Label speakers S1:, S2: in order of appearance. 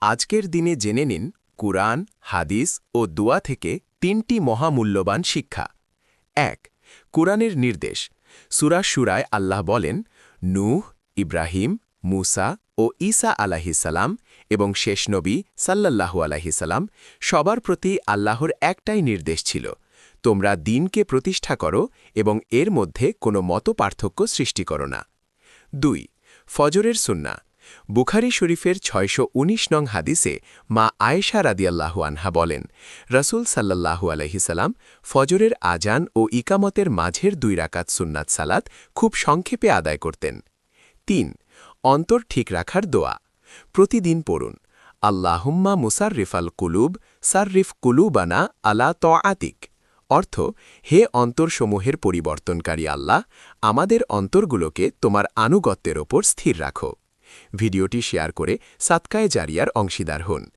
S1: আজকের দিনে জেনে নিন কুরআন, হাদিস ও দোয়া থেকে ৩টি মহামূল্যবান শিক্ষা। ১. কুরআনের নির্দেশ। সূরা শুরায় আল্লাহ বলেন, নূহ, ইব্রাহিম, মূসা ও ঈসা আলাইহিসসালাম এবং শেষ নবী সাল্লাল্লাহু আলাইহিসসালাম সবার প্রতি আল্লাহর একটাই নির্দেশ ছিল, তোমরা দ্বীনকে প্রতিষ্ঠা করো এবং এর মধ্যে কোনো মতপার্থক্য সৃষ্টি করো না। ২. ফজরের সুন্নাহ। বুখারী শরীফের ৬১৯ নং হাদিসে মা আয়েশা রাদিয়াল্লাহু আনহা বলেন, রাসূল সাল্লাল্লাহু আলাইহি সাল্লাম ফজরের আজান ও ইকামতের মাঝের ২ রাকাত সুন্নাত সালাত খুব সংক্ষেপে আদায় করতেন। ৩. অন্তর ঠিক রাখার দোয়া। প্রতিদিন পড়ুন, আল্লাহুম্মা মুসাররিফাল কুলুব সাররিফ কুলুবানা আলা তআতিক। অর্থ, হে অন্তরসমূহের পরিবর্তনকারী আল্লাহ, আমাদের অন্তরগুলোকে তোমার আনুগত্যের ওপর স্থির রাখো। ভিডিওটি শেয়ার করে সাদকায়ে জারিয়ার অংশীদার হন।